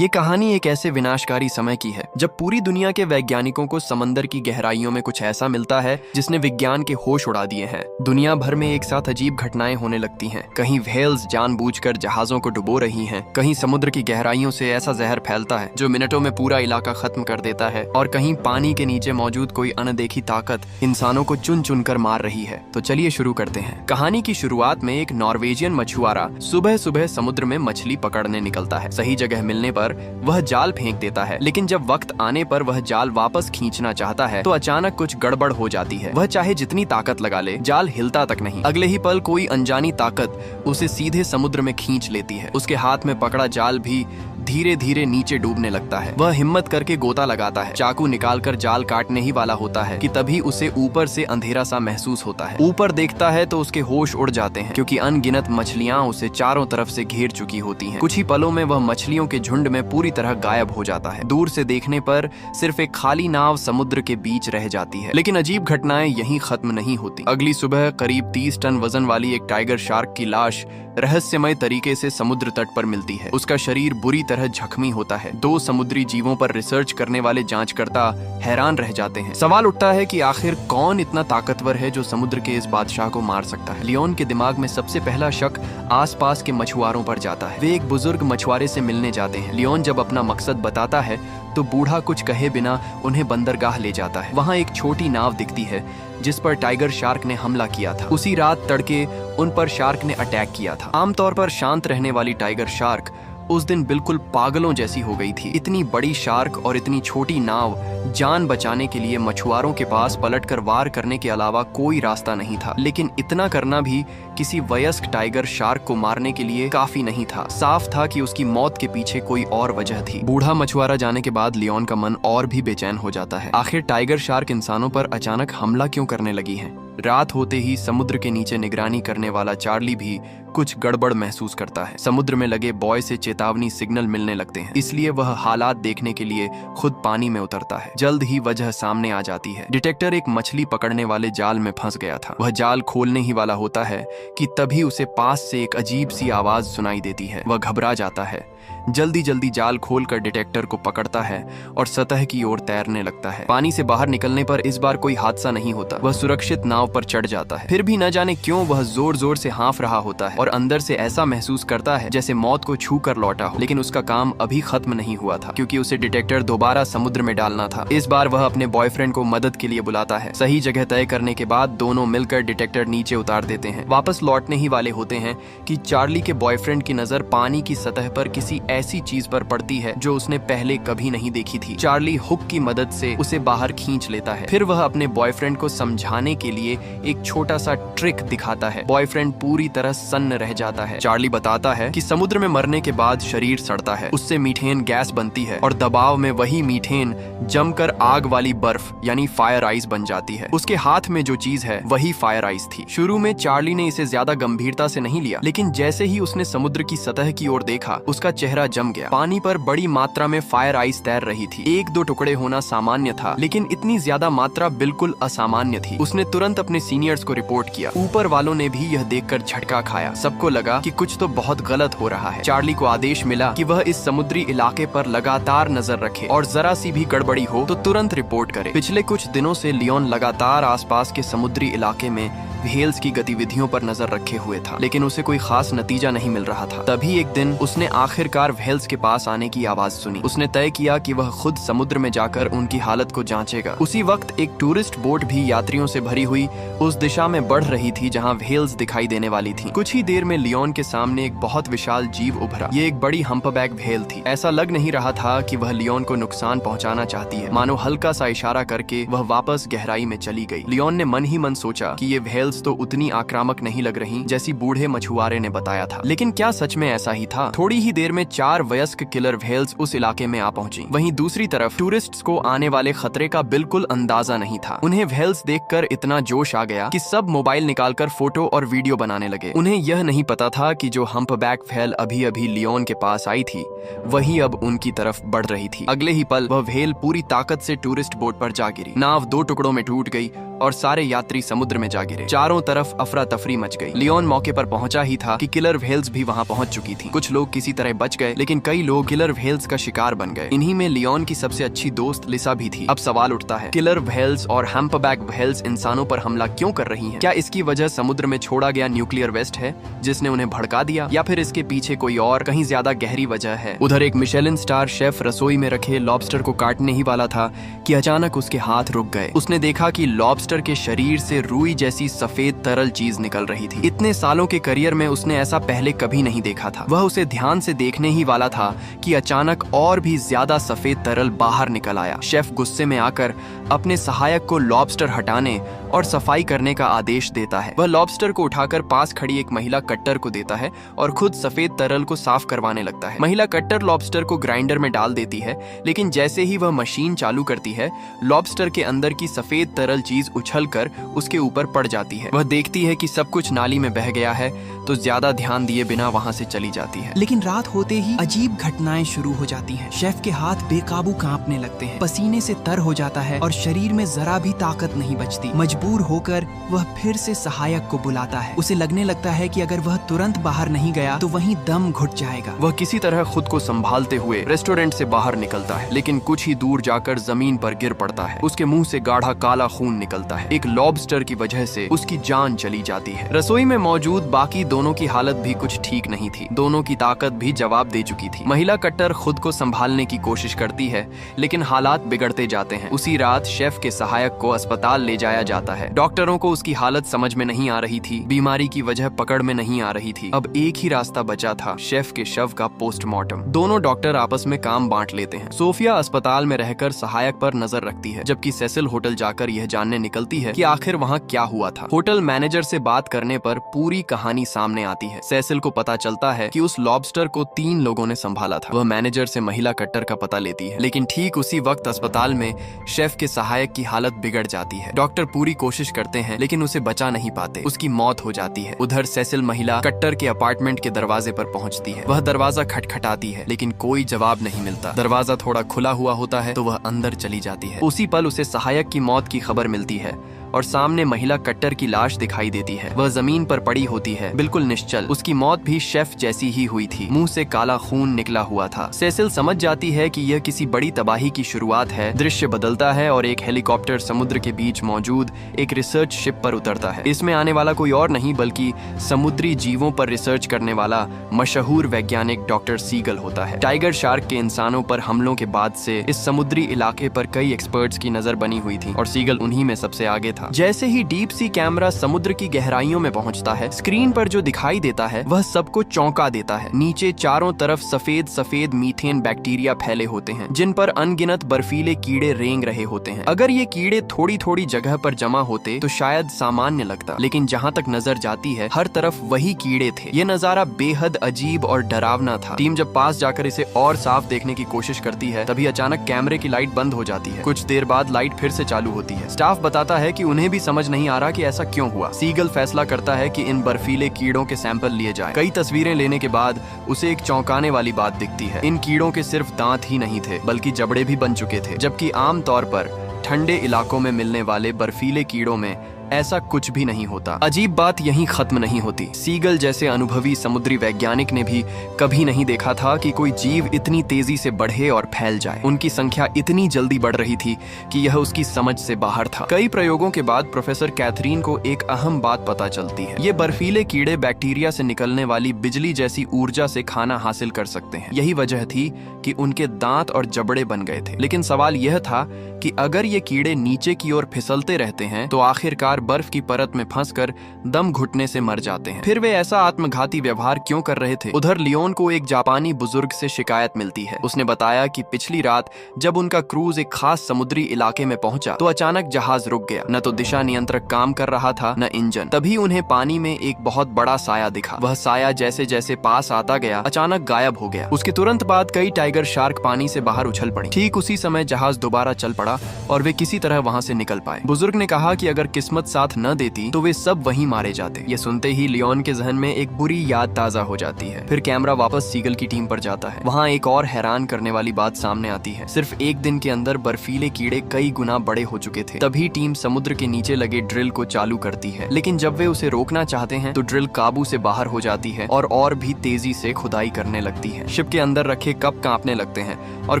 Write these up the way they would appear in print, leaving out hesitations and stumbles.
ये कहानी एक ऐसे विनाशकारी समय की है जब पूरी दुनिया के वैज्ञानिकों को समंदर की गहराइयों में कुछ ऐसा मिलता है जिसने विज्ञान के होश उड़ा दिए हैं। दुनिया भर में एक साथ अजीब घटनाएं होने लगती हैं। कहीं व्हेल्स जानबूझकर जहाजों को डुबो रही हैं, कहीं समुद्र की गहराइयों से ऐसा जहर फैलता है जो मिनटों में पूरा इलाका खत्म कर देता है, और कहीं पानी के नीचे मौजूद कोई अनदेखी ताकत इंसानों को चुन चुन कर मार रही है। तो चलिए शुरू करते हैं। कहानी की शुरुआत में एक नॉर्वेजियन मछुआरा सुबह सुबह समुद्र में मछली पकड़ने निकलता है। सही जगह मिलने पर वह जाल फेंक देता है, लेकिन जब वक्त आने पर वह जाल वापस खींचना चाहता है तो अचानक कुछ गड़बड़ हो जाती है। वह चाहे जितनी ताकत लगा ले, जाल हिलता तक नहीं। अगले ही पल कोई अनजानी ताकत उसे सीधे समुद्र में खींच लेती है। उसके हाथ में पकड़ा जाल भी धीरे धीरे नीचे डूबने लगता है। वह हिम्मत करके गोता लगाता है, चाकू निकालकर जाल काटने ही वाला होता है कि तभी उसे ऊपर से अंधेरा सा महसूस होता है। ऊपर देखता है तो उसके होश उड़ जाते हैं, क्योंकि अनगिनत मछलियां उसे चारों तरफ से घेर चुकी होती हैं। कुछ ही पलों में वह मछलियों के झुंड में पूरी तरह गायब हो जाता है। दूर से देखने पर सिर्फ एक खाली नाव समुद्र के बीच रह जाती है। लेकिन अजीब घटनाएं यहीं खत्म नहीं होती। अगली सुबह करीब 30 टन वजन वाली एक टाइगर शार्क की लाश रहस्यमय तरीके से समुद्र तट पर मिलती है। उसका शरीर बुरी तरह जख्मी होता है। 2 समुद्री जीवों पर रिसर्च करने वाले जांचकर्ता हैरान रह जाते हैं। सवाल उठता है कि आखिर कौन इतना ताकतवर है जो समुद्र के इस बादशाह को मार सकता है। लियोन के दिमाग में सबसे पहला शक आसपास के मछुआरों पर जाता है। वे एक बुजुर्ग मछुआरे से मिलने जाते हैं। लियोन जब अपना मकसद बताता है तो बूढ़ा कुछ कहे बिना उन्हें बंदरगाह ले जाता है। वहाँ एक छोटी नाव दिखती है जिस पर टाइगर शार्क ने हमला किया था। उसी रात तड़के उन पर शार्क ने अटैक किया था। आमतौर पर शांत रहने वाली टाइगर शार्क उस दिन बिल्कुल पागलों जैसी हो गई थी। इतनी बड़ी शार्क और इतनी छोटी नाव, जान बचाने के लिए मछुआरों के पास पलटकर वार करने के अलावा कोई रास्ता नहीं था। लेकिन इतना करना भी किसी वयस्क टाइगर शार्क को मारने के लिए काफी नहीं था। साफ था कि उसकी मौत के पीछे कोई और वजह थी। बूढ़ा मछुआरा जाने के बाद लियोन का मन और भी बेचैन हो जाता है। आखिर टाइगर शार्क इंसानों पर अचानक हमला क्यों करने लगी है? रात होते ही समुद्र के नीचे निगरानी करने वाला चार्ली भी कुछ गड़बड़ महसूस करता है। समुद्र में लगे बॉय से चेतावनी सिग्नल मिलने लगते हैं, इसलिए वह हालात देखने के लिए खुद पानी में उतरता है। जल्द ही वजह सामने आ जाती है। डिटेक्टर एक मछली पकड़ने वाले जाल में फंस गया था। वह जाल खोलने ही वाला होता है कि तभी उसे पास से एक अजीब सी आवाज सुनाई देती है। वह घबरा जाता है, जल्दी जल्दी जाल खोलकर डिटेक्टर को पकड़ता है और सतह की ओर तैरने लगता है। पानी से बाहर निकलने पर इस बार कोई हादसा नहीं होता। वह सुरक्षित नाव पर चढ़ जाता है। फिर भी न जाने क्यों वह जोर जोर से हाँफ रहा होता है और अंदर से ऐसा महसूस करता है जैसे मौत को छू कर लौटा हो। लेकिन उसका काम अभी खत्म नहीं हुआ था, क्योंकि उसे डिटेक्टर दोबारा समुद्र में डालना था। इस बार वह अपने बॉयफ्रेंड को मदद के लिए बुलाता है। सही जगह तय करने के बाद दोनों मिलकर डिटेक्टर नीचे उतार देते हैं। वापस लौटने ही वाले होते हैं कि चार्ली के बॉयफ्रेंड की नजर पानी की सतह पर किसी ऐसी चीज पर पड़ती है जो उसने पहले कभी नहीं देखी थी। चार्ली हुक की मदद से उसे बाहर खींच लेता है। फिर वह अपने बॉयफ्रेंड को समझाने के लिए एक छोटा सा ट्रिक दिखाता है। बॉयफ्रेंड पूरी तरह सन्न रह जाता है। चार्ली बताता है कि समुद्र में मरने के बाद शरीर सड़ता है, उससे मीथेन गैस बनती है और दबाव में वही मीथेन जमकर आग वाली बर्फ यानी फायर आइस बन जाती है। उसके हाथ में जो चीज है वही फायर आइस थी। शुरू में चार्ली ने इसे ज्यादा गंभीरता से नहीं लिया, लेकिन जैसे ही उसने समुद्र की सतह की ओर देखा, उसका चेहरा जम गया। पानी पर बड़ी मात्रा में फायर आइस तैर रही थी। 1-2 टुकड़े होना सामान्य था, लेकिन इतनी ज्यादा मात्रा बिल्कुल असामान्य थी। उसने तुरंत अपने सीनियर्स को रिपोर्ट किया। ऊपर वालों ने भी यह देखकर झटका खाया। सबको लगा कि कुछ तो बहुत गलत हो रहा है। चार्ली को आदेश मिला कि वह इस समुद्री इलाके पर लगातार नजर रखे और जरा सी भी गड़बड़ी हो तो तुरंत रिपोर्ट करे। पिछले कुछ दिनों से लियोन लगातार आसपास के समुद्री इलाके में व्हेल्स की गतिविधियों पर नजर रखे हुए था, लेकिन उसे कोई खास नतीजा नहीं मिल रहा था। तभी एक दिन उसने आखिरकार व्हेल्स के पास आने की आवाज सुनी। उसने तय किया कि वह खुद समुद्र में जाकर उनकी हालत को जांचेगा। उसी वक्त एक टूरिस्ट बोट भी यात्रियों से भरी हुई उस दिशा में बढ़ रही थी जहां व्हेल्स दिखाई देने वाली थी। कुछ ही देर में लियोन के सामने एक बहुत विशाल जीव उभरा। ये एक बड़ी हम्पबैक व्हेल थी। ऐसा लग नहीं रहा था कि वह लियोन को नुकसान पहुंचाना चाहती है। मानो हल्का सा इशारा करके वह वापस गहराई में चली गई। लियोन ने मन ही मन सोचा कि ये व्हेल तो उतनी आक्रामक नहीं लग रही जैसी बूढ़े मछुआरे ने बताया था। लेकिन क्या सच में ऐसा ही था? थोड़ी ही देर में 4 वयस्क किलर व्हेल्स उस इलाके में आ पहुंची। वहीं दूसरी तरफ टूरिस्ट्स को आने वाले खतरे का बिल्कुल अंदाजा नहीं था। उन्हें व्हेल्स देखकर इतना जोश आ गया कि सब मोबाइल निकालकर फोटो और वीडियो बनाने लगे। उन्हें यह नहीं पता था कि जो हम्पबैक व्हेल अभी अभी लियोन के पास आई थी वही अब उनकी तरफ बढ़ रही थी। अगले ही पल वह व्हेल पूरी ताकत से टूरिस्ट बोट पर जा गिरी। नाव 2 टुकड़ों में टूट गई और सारे यात्री समुद्र में जा गिरे। चारों तरफ अफरा तफरी मच गई। लियोन मौके पर पहुंचा ही था कि किलर व्हेल्स भी वहां पहुंच चुकी थी। कुछ लोग किसी तरह बच गए, लेकिन कई लोग किलर व्हेल्स का शिकार बन गए। इन्हीं में लियोन की सबसे अच्छी दोस्त लिसा भी थी। अब सवाल उठता है, किलर व्हेल्स और हम्पबैक व्हेल्स इंसानों पर हमला क्यों कर रही हैं? क्या इसकी वजह समुद्र में छोड़ा गया न्यूक्लियर वेस्ट है जिसने उन्हें भड़का दिया, या फिर इसके पीछे कोई और कहीं ज्यादा गहरी वजह है? उधर एक मिशेलिन स्टार शेफ रसोई में रखे लॉबस्टर को काटने ही वाला था कि अचानक उसके हाथ रुक गए। उसने देखा कि लॉबस्टर के शरीर से रुई जैसी सफेद तरल चीज निकल रही थी। इतने सालों के करियर में उसने ऐसा पहले कभी नहीं देखा था। वह उसे ध्यान से देखने ही वाला था कि अचानक और भी ज्यादा सफेद तरल बाहर निकल आया। शेफ गुस्से में आकर अपने सहायक को लॉबस्टर हटाने और सफाई करने का आदेश देता है। वह लॉबस्टर को उठाकर पास खड़ी एक महिला कट्टर को देता है और खुद सफेद तरल को साफ करवाने लगता है। महिला कट्टर लॉबस्टर को ग्राइंडर में डाल देती है, लेकिन जैसे ही वह मशीन चालू करती है, लॉबस्टर के अंदर की सफेद तरल चीज उछलकर उसके ऊपर पड़ जाती है। वह देखती है कि सब कुछ नाली में बह गया है, तो ज्यादा ध्यान दिए बिना वहाँ से चली जाती है। लेकिन रात होते ही अजीब घटनाएं शुरू हो जाती हैं। शेफ के हाथ बेकाबू कांपने लगते हैं, पसीने से तर हो जाता है और शरीर में जरा भी ताकत नहीं बचती। मजबूर होकर वह फिर से सहायक को बुलाता है। उसे लगने लगता है कि अगर वह तुरंत बाहर नहीं गया तो वहीं दम घुट जाएगा। वह किसी तरह खुद को संभालते हुए रेस्टोरेंट से बाहर निकलता है, लेकिन कुछ ही दूर जाकर जमीन पर गिर पड़ता है। उसके मुंह से गाढ़ा काला खून निकलता है। एक लॉबस्टर की वजह से उसकी जान चली जाती है। रसोई में मौजूद बाकी दोनों की हालत भी कुछ ठीक नहीं थी। दोनों की ताकत भी जवाब दे चुकी थी। महिला कट्टर खुद को संभालने की कोशिश करती है, लेकिन हालात बिगड़ते जाते हैं। उसी रात शेफ के सहायक को अस्पताल ले जाया जाता है। डॉक्टरों को उसकी हालत समझ में नहीं आ रही थी, बीमारी की वजह पकड़ में नहीं आ रही थी। अब एक ही रास्ता बचा था, शेफ के शव का पोस्टमार्टम। दोनों डॉक्टर आपस में काम बांट लेते हैं। सोफिया अस्पताल में रहकर सहायक पर नजर रखती है, जबकि सेसिल होटल जाकर यह जानने निकलती है कि आखिर वहाँ क्या हुआ था। होटल मैनेजर से बात करने पर पूरी कहानी सामने आती है। सेसिल को पता चलता है कि उस लॉबस्टर को 3 लोगों ने संभाला था। वह मैनेजर से महिला कट्टर का पता लेती है, लेकिन ठीक उसी वक्त अस्पताल में शेफ के सहायक की हालत बिगड़ जाती है। डॉक्टर पूरी कोशिश करते हैं, लेकिन उसे बचा नहीं पाते। उसकी मौत हो जाती है। उधर सेसिल महिला कट्टर के अपार्टमेंट के दरवाजे पर पहुंचती है। वह दरवाजा खटखटाती है, लेकिन कोई जवाब नहीं मिलता। दरवाजा थोड़ा खुला हुआ होता है तो वह अंदर चली जाती है। उसी पल उसे सहायक की मौत की खबर मिलती है और सामने महिला कट्टर की लाश दिखाई देती है। वह जमीन पर पड़ी होती है, बिल्कुल निश्चल। उसकी मौत भी शेफ जैसी ही हुई थी। मुंह से काला खून निकला हुआ था। सेसिल समझ जाती है कि यह किसी बड़ी तबाही की शुरुआत है। दृश्य बदलता है और एक हेलीकॉप्टर समुद्र के बीच मौजूद एक रिसर्च शिप पर उतरता है। इसमें आने वाला कोई और नहीं बल्कि समुद्री जीवों पर रिसर्च करने वाला मशहूर वैज्ञानिक डॉक्टर सीगल होता है। टाइगर शार्क के इंसानों पर हमलों के बाद से इस समुद्री इलाके पर कई एक्सपर्ट्स की नजर बनी हुई थी और सीगल उन्हीं में सबसे आगे था। जैसे ही डीप सी कैमरा समुद्र की गहराइयों में पहुंचता है, स्क्रीन पर जो दिखाई देता है वह सबको चौंका देता है। नीचे चारों तरफ सफेद सफेद मीथेन बैक्टीरिया फैले होते हैं, जिन पर अनगिनत बर्फीले कीड़े रेंग रहे होते हैं। अगर ये कीड़े थोड़ी थोड़ी जगह पर जमा होते तो शायद सामान्य लगता, लेकिन जहाँ तक नजर जाती है हर तरफ वही कीड़े थे। ये नजारा बेहद अजीब और डरावना था। टीम जब पास जाकर इसे और साफ देखने की कोशिश करती है, तभी अचानक कैमरे की लाइट बंद हो जाती है। कुछ देर बाद लाइट फिर से चालू होती है। स्टाफ बताता है कि उन्हें भी समझ नहीं आ रहा कि ऐसा क्यों हुआ। सीगल फैसला करता है कि इन बर्फीले कीड़ों के सैंपल लिए जाएं। कई तस्वीरें लेने के बाद उसे एक चौंकाने वाली बात दिखती है। इन कीड़ों के सिर्फ दांत ही नहीं थे, बल्कि जबड़े भी बन चुके थे, जबकि आम तौर पर ठंडे इलाकों में मिलने वाले बर्फीले कीड़ों में ऐसा कुछ भी नहीं होता। अजीब बात यहीं खत्म नहीं होती। सीगल जैसे अनुभवी समुद्री वैज्ञानिक ने भी कभी नहीं देखा था कि कोई जीव इतनी तेजी से बढ़े और फैल जाए। उनकी संख्या इतनी जल्दी बढ़ रही थी कि यह उसकी समझ से बाहर था। कई प्रयोगों के बाद प्रोफेसर कैथरीन को एक अहम बात पता चलती है। ये बर्फीले कीड़े बैक्टीरिया से निकलने वाली बिजली जैसी ऊर्जा से खाना हासिल कर सकते हैं। यही वजह थी कि उनके दांत और जबड़े बन गए थे। लेकिन सवाल यह था कि अगर ये कीड़े नीचे की ओर फिसलते रहते हैं तो आखिरकार बर्फ की परत में फंसकर दम घुटने से मर जाते हैं। फिर वे ऐसा आत्मघाती व्यवहार क्यों कर रहे थे? उधर लियोन को एक जापानी बुजुर्ग से शिकायत मिलती है। उसने बताया कि पिछली रात जब उनका क्रूज एक खास समुद्री इलाके में पहुंचा तो अचानक जहाज रुक गया। न तो दिशा नियंत्रक काम कर रहा था, न इंजन। तभी उन्हें पानी में एक बहुत बड़ा साया दिखा। वह साया जैसे जैसे पास आता गया अचानक गायब हो गया। उसके तुरंत बाद कई टाइगर शार्क पानी से बाहर उछल पड़ी। ठीक उसी समय जहाज दोबारा चल पड़ा और वे किसी तरह वहां से निकल पाए। बुजुर्ग ने कहा कि अगर किस्मत साथ न देती तो वे सब वहीं मारे जाते। ये सुनते ही लियोन के जहन में एक बुरी याद ताजा हो जाती है। फिर कैमरा वापस सीगल की टीम पर जाता है। वहाँ एक और हैरान करने वाली बात सामने आती है। सिर्फ एक दिन के अंदर बर्फीले कीड़े कई गुना बड़े हो चुके थे। तभी टीम समुद्र के नीचे लगे ड्रिल को चालू करती है, लेकिन जब वे उसे रोकना चाहते हैं तो ड्रिल काबू से बाहर हो जाती है और भी तेजी से खुदाई करने लगती है। शिप के अंदर रखे कप कांपने लगते हैं और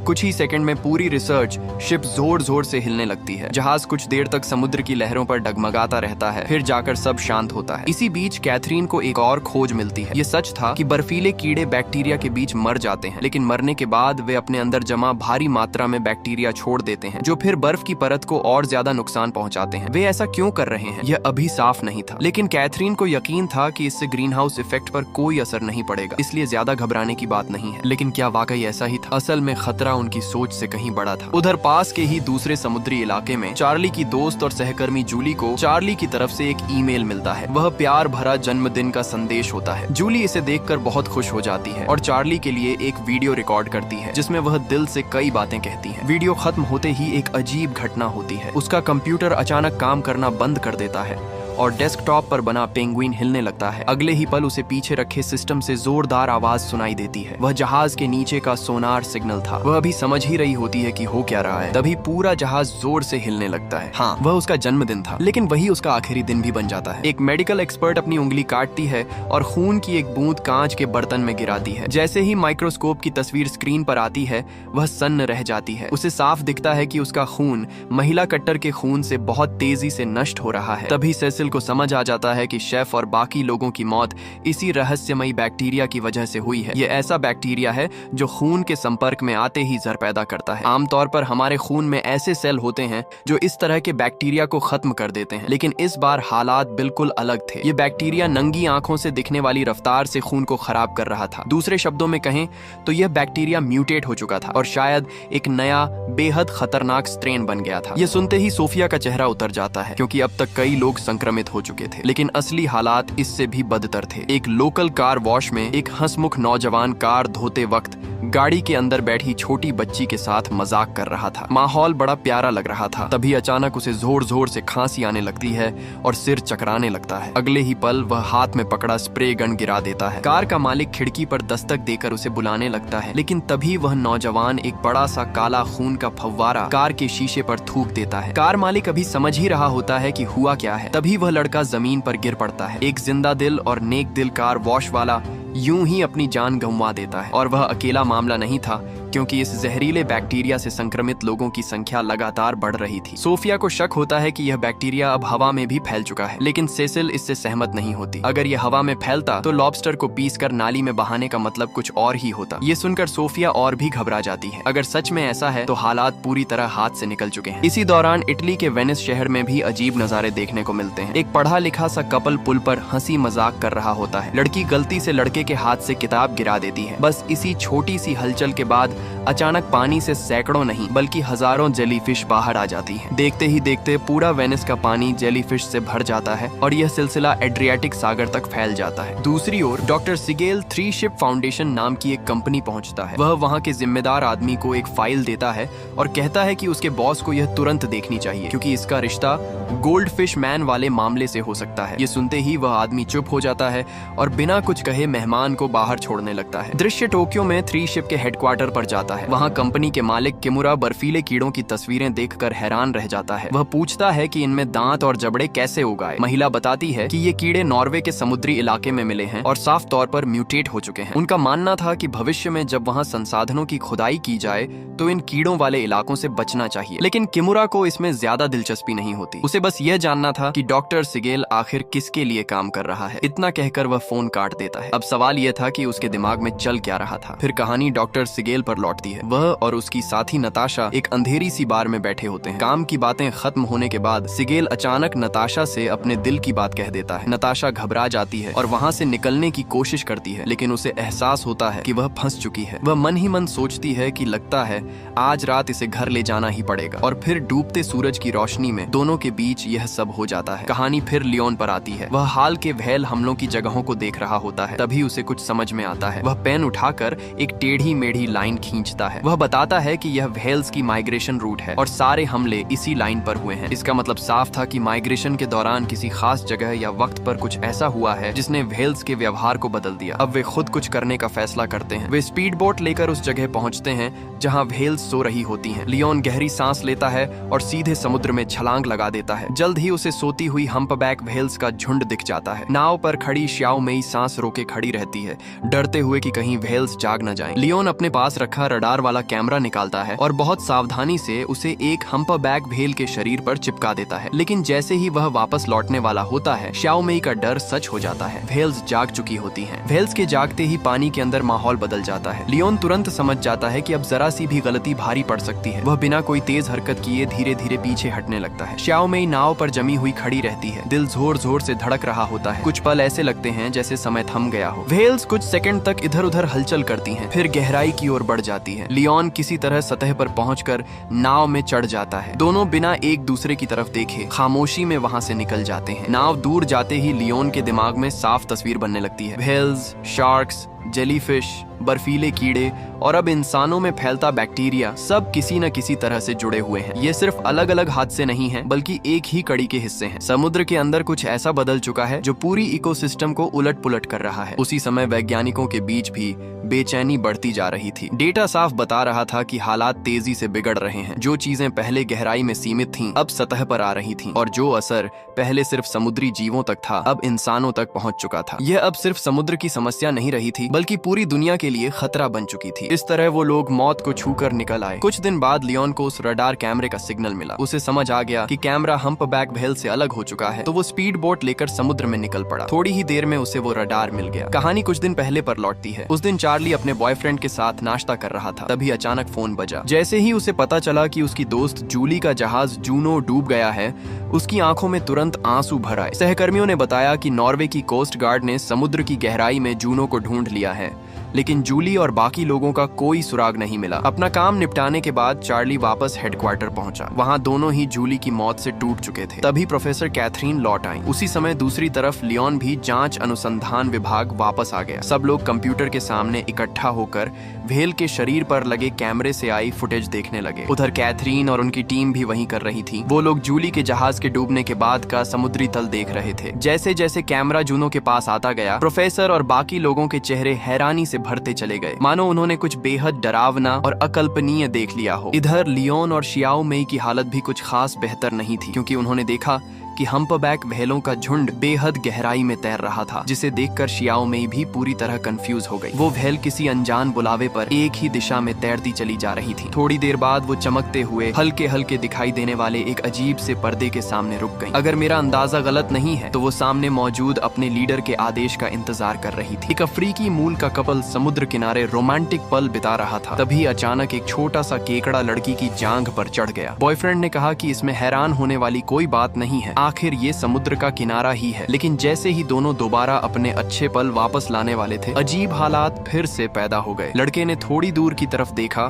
कुछ ही सेकंड में पूरी रिसर्च शिप जोर जोर से हिलने लगती है। जहाज कुछ देर तक समुद्र की लहरों पर डगमगाता रहता है, फिर जाकर सब शांत होता है। इसी बीच कैथरीन को एक और खोज मिलती है। ये सच था कि बर्फीले कीड़े बैक्टीरिया के बीच मर जाते हैं, लेकिन मरने के बाद वे अपने अंदर जमा भारी मात्रा में बैक्टीरिया छोड़ देते हैं, जो फिर बर्फ की परत को और ज्यादा नुकसान पहुंचाते हैं। वे ऐसा क्यों कर रहे हैं यह अभी साफ नहीं था, लेकिन कैथरीन को यकीन था कि इससे ग्रीन हाउस इफेक्ट पर कोई असर नहीं पड़ेगा, इसलिए ज्यादा घबराने की बात नहीं है। लेकिन क्या वाकई ऐसा ही था? असल में खतरा उनकी सोच से कहीं बड़ा था। उधर पास के ही दूसरे समुद्री इलाके में चार्ली की दोस्त और सहकर्मी जूली को चार्ली की तरफ से एक ईमेल मिलता है। वह प्यार भरा जन्मदिन का संदेश होता है। जूली इसे देखकर बहुत खुश हो जाती है और चार्ली के लिए एक वीडियो रिकॉर्ड करती है, जिसमें वह दिल से कई बातें कहती है। वीडियो खत्म होते ही एक अजीब घटना होती है। उसका कंप्यूटर अचानक काम करना बंद कर देता है और डेस्कटॉप पर बना पेंगुइन हिलने लगता है। अगले ही पल उसे पीछे रखे सिस्टम से जोरदार आवाज सुनाई देती है। वह जहाज के नीचे का सोनार सिग्नल था। वह अभी समझ ही रही होती है कि हो क्या रहा है। तभी पूरा जहाज जोर से हिलने लगता है। हाँ, वह उसका जन्मदिन था, लेकिन वही उसका आखिरी दिन भी बन जाता है। एक मेडिकल एक्सपर्ट अपनी उंगली काटती है और खून की एक बूंद कांच के बर्तन में गिराती है। जैसे ही माइक्रोस्कोप की तस्वीर स्क्रीन पर आती है, वह सन्न रह जाती है। उसे साफ दिखता है कि उसका खून महिला कट्टर के खून से बहुत तेजी से नष्ट हो रहा है। तभी सेसिल को समझ आ जाता है कि शेफ और बाकी लोगों की मौत इसी रहस्यमयी बैक्टीरिया की वजह से हुई है। ये ऐसा बैक्टीरिया है जो खून के संपर्क में आते ही जहर पैदा करता है। आमतौर पर हमारे खून में ऐसे सेल होते हैं जो इस तरह के बैक्टीरिया को खत्म कर देते हैं, लेकिन इस बार हालात बिल्कुल अलग थे। ये बैक्टीरिया नंगी आंखों से दिखने वाली रफ्तार से खून को खराब कर रहा था। दूसरे शब्दों में कहें तो यह बैक्टीरिया म्यूटेट हो चुका था और शायद एक नया बेहद खतरनाक स्ट्रेन बन गया था। यह सुनते ही सोफिया का चेहरा उतर जाता है, क्योंकि अब तक कई लोग संक्रमित हो चुके थे, लेकिन असली हालात इससे भी बदतर थे। एक लोकल कार वॉश में एक हंसमुख नौजवान कार धोते वक्त गाड़ी के अंदर बैठी छोटी बच्ची के साथ मजाक कर रहा था। माहौल बड़ा प्यारा लग रहा था। तभी अचानक उसे जोर जोर से खांसी आने लगती है और सिर चकराने लगता है। अगले ही पल वह हाथ में पकड़ा स्प्रे गन गिरा देता है। कार का मालिक खिड़की पर दस्तक देकर उसे बुलाने लगता है, लेकिन तभी वह नौजवान एक बड़ा सा काला खून का फव्वारा कार के शीशे पर थूक देता है। कार मालिक अभी समझ ही रहा होता है कि हुआ क्या है। तभी वह लड़का जमीन पर गिर पड़ता है। एक जिंदा दिल और नेक दिल कार वॉश वाला यूं ही अपनी जान गंवा देता है। और वह अकेला मामला नहीं था, क्योंकि इस जहरीले बैक्टीरिया से संक्रमित लोगों की संख्या लगातार बढ़ रही थी। सोफिया को शक होता है कि यह बैक्टीरिया अब हवा में भी फैल चुका है, लेकिन सेसिल इससे सहमत नहीं होती। अगर यह हवा में फैलता तो लॉबस्टर को पीसकर नाली में बहाने का मतलब कुछ और ही होता। ये सुनकर सोफिया और भी घबरा जाती है। अगर सच में ऐसा है तो हालात पूरी तरह हाथ से निकल चुके हैं। इसी दौरान इटली के वेनिस शहर में भी अजीब नजारे देखने को मिलते हैं। एक पढ़ा लिखा सा कपल पुल पर हंसी मजाक कर रहा होता है। लड़की गलती से लड़के के हाथ से किताब गिरा देती है। बस इसी छोटी सी हलचल के बाद अचानक पानी से सैकड़ों नहीं बल्कि हजारों जेलीफिश बाहर आ जाती हैं। देखते ही देखते पूरा वेनिस का पानी जेलीफिश से भर जाता है और यह सिलसिला एड्रियाटिक सागर तक फैल जाता है। दूसरी ओर डॉक्टर सिगेल 3 शिप फाउंडेशन नाम की एक कंपनी पहुंचता है। वह वहां के जिम्मेदार आदमी को एक फाइल देता है और कहता है कि उसके बॉस को यह तुरंत देखनी चाहिए, क्योंकि इसका रिश्ता गोल्ड फिश मैन वाले मामले से हो सकता है। ये सुनते ही वह आदमी चुप हो जाता है और बिना कुछ कहे मेहमान को बाहर छोड़ने लगता है। दृश्य टोक्यो में 3 शिप के हेडक्वार्टर पर जाता है। वहाँ कंपनी के मालिक किमुरा बर्फीले कीड़ों की तस्वीरें देखकर हैरान रह जाता है। वह पूछता है कि इनमें दांत और जबड़े कैसे उगाए। महिला बताती है कि ये कीड़े नॉर्वे के समुद्री इलाके में मिले हैं और साफ तौर पर म्यूटेट हो चुके हैं। उनका मानना था कि भविष्य में जब वहाँ संसाधनों की खुदाई की जाए तो इन कीड़ों वाले इलाकों से बचना चाहिए। लेकिन किमुरा को इसमें ज्यादा दिलचस्पी नहीं होती। उसे बस यह जानना था कि डॉक्टर सिगेल आखिर किसके लिए काम कर रहा है। इतना कहकर वह फोन काट देता है। अब सवाल यह था कि उसके दिमाग में चल क्या रहा था। फिर कहानी डॉक्टर सिगेल पर लौटती है। वह और उसकी साथी नताशा एक अंधेरी सी बार में बैठे होते हैं। काम की बातें खत्म होने के बाद सिगेल अचानक नताशा से अपने दिल की बात कह देता है। नताशा घबरा जाती है और वहाँ से निकलने की कोशिश करती है, लेकिन उसे एहसास होता है कि वह फंस चुकी है। वह मन ही मन सोचती है कि लगता है आज रात इसे घर ले जाना ही पड़ेगा। और फिर डूबते सूरज की रोशनी में दोनों के बीच यह सब हो जाता है। कहानी फिर लियोन पर आती है। वह हाल के व्हेल हमलों की जगहों को देख रहा होता है। तभी उसे कुछ समझ में आता है। वह पेन उठाकर एक टेढ़ी मेढ़ी लाइन खींचता है। वह बताता है कि यह व्हेल्स की माइग्रेशन रूट है और सारे हमले इसी लाइन पर हुए हैं। इसका मतलब साफ था कि माइग्रेशन के दौरान किसी खास जगह या वक्त पर कुछ ऐसा हुआ है जिसने व्हेल्स के व्यवहार को बदल दिया। अब वे खुद कुछ करने का फैसला करते हैं। वे स्पीड बोट लेकर उस जगह पहुंचते हैं जहां व्हेल्स सो रही होती हैं। लियोन गहरी सांस लेता है और सीधे समुद्र में छलांग लगा देता है। जल्द ही उसे सोती हुई हम्पबैक व्हेल्स का झुंड दिख जाता है। नाव पर खड़ी श्याओ मेई सांस रोके खड़ी रहती है, डरते हुए कि कहीं व्हेल्स जाग न जाएं। लियोन अपने पास रखा रडार वाला कैमरा निकालता है और बहुत सावधानी से उसे एक हम्पबैक व्हेल के शरीर पर चिपका देता है। लेकिन जैसे ही वह वापस लौटने वाला होता है, श्याओ मेई का डर सच हो जाता है। व्हेल्स जाग चुकी होती हैं। व्हेल्स के जागते ही पानी के अंदर माहौल बदल जाता है। लियोन तुरंत समझ जाता है कि अब जरा सी भी गलती भारी पड़ सकती है। वह बिना कोई तेज हरकत किए धीरे धीरे पीछे हटने लगता है। श्याओ मेई नाव पर जमी हुई खड़ी रहती है। दिल जोर जोर से धड़क रहा होता है। कुछ पल ऐसे लगते हैं जैसे समय थम गया हो। व्हेल्स कुछ सेकंड तक इधर उधर हलचल करती हैं, फिर गहराई की ओर बढ़ जाती हैं। लियोन किसी तरह सतह पर पहुंचकर नाव में चढ़ जाता है। दोनों बिना एक दूसरे की तरफ देखे खामोशी में वहां से निकल जाते हैं। नाव दूर जाते ही लियोन के दिमाग में साफ तस्वीर बनने लगती है। व्हेल्स, शार्क्स, जेलीफिश, बर्फीले कीड़े और अब इंसानों में फैलता बैक्टीरिया सब किसी न किसी तरह से जुड़े हुए हैं। ये सिर्फ अलग अलग हादसे नहीं हैं, बल्कि एक ही कड़ी के हिस्से हैं। समुद्र के अंदर कुछ ऐसा बदल चुका है जो पूरी इकोसिस्टम को उलट पुलट कर रहा है। उसी समय वैज्ञानिकों के बीच भी बेचैनी बढ़ती जा रही थी। डेटा साफ बता रहा था कि हालात तेजी से बिगड़ रहे हैं। जो चीजें पहले गहराई में सीमित थीं, अब सतह पर आ रही थीं, और जो असर पहले सिर्फ समुद्री जीवों तक था, अब इंसानों तक पहुंच चुका था। यह अब सिर्फ समुद्र की समस्या नहीं रही थी, बल्कि पूरी दुनिया के लिए खतरा बन चुकी थी। इस तरह वो लोग मौत को छूकर निकल आए। कुछ दिन बाद लियोन को उस रडार कैमरे का सिग्नल मिला। उसे समझ आ गया कि कैमरा हम्पबैक व्हेल से अलग हो चुका है, तो वो स्पीड बोट लेकर समुद्र में निकल पड़ा। थोड़ी ही देर में उसे वो रडार मिल गया। कहानी कुछ दिन पहले पर लौटती है। उस दिन चार्ली अपने बॉयफ्रेंड के साथ नाश्ता कर रहा था। तभी अचानक फोन बजा। जैसे ही उसे पता चला कि उसकी दोस्त जूली का जहाज जूनो डूब गया है, उसकी आंखों में तुरंत आंसू भर आए। सहकर्मियों ने बताया कि नॉर्वे की कोस्ट गार्ड ने समुद्र की गहराई में जूनो को ढूंढ लिया है, लेकिन जूली और बाकी लोगों का कोई सुराग नहीं मिला। अपना काम निपटाने के बाद चार्ली वापस हेडक्वार्टर पहुंचा। वहां दोनों ही जूली की मौत से टूट चुके थे। तभी प्रोफेसर कैथरीन लौट आई। उसी समय दूसरी तरफ लियोन भी जांच अनुसंधान विभाग वापस आ गया। सब लोग कंप्यूटर के सामने इकट्ठा होकर व्हेल के शरीर पर लगे कैमरे से आई फुटेज देखने लगे। उधर कैथरीन और उनकी टीम भी वही कर रही थी। वो लोग जूली के जहाज के डूबने के बाद का समुद्री तल देख रहे थे। जैसे जैसे कैमरा जूनो के पास आता गया, प्रोफेसर और बाकी लोगों के चेहरे हैरानी से भरते चले गए, मानो उन्होंने कुछ बेहद डरावना और अकल्पनीय देख लिया हो। इधर लियोन और श्याओ मेई की हालत भी कुछ खास बेहतर नहीं थी, क्योंकि उन्होंने देखा कि हम्पबैक व्हेलों का झुंड बेहद गहराई में तैर रहा था, जिसे देखकर श्याओ मेई भी पूरी तरह कंफ्यूज हो गई। वो व्हेल किसी अनजान बुलावे पर एक ही दिशा में तैरती चली जा रही थी। थोड़ी देर बाद वो चमकते हुए हल्के हल्के दिखाई देने वाले एक अजीब से पर्दे के सामने रुक गई। अगर मेरा अंदाजा गलत नहीं है तो वो सामने मौजूद अपने लीडर के आदेश का इंतजार कर रही थी। एक अफ्रीकी मूल का कपल समुद्र किनारे रोमांटिक पल बिता रहा था। तभी अचानक एक छोटा सा केकड़ा लड़की की जांघ पर चढ़ गया। बॉयफ्रेंड ने कहा कि इसमें हैरान होने वाली कोई बात नहीं है, आखिर ये समुद्र का किनारा ही है। लेकिन जैसे ही दोनों दोबारा अपने अच्छे पल वापस लाने वाले थे, अजीब हालात फिर से पैदा हो गए। लड़के ने थोड़ी दूर की तरफ देखा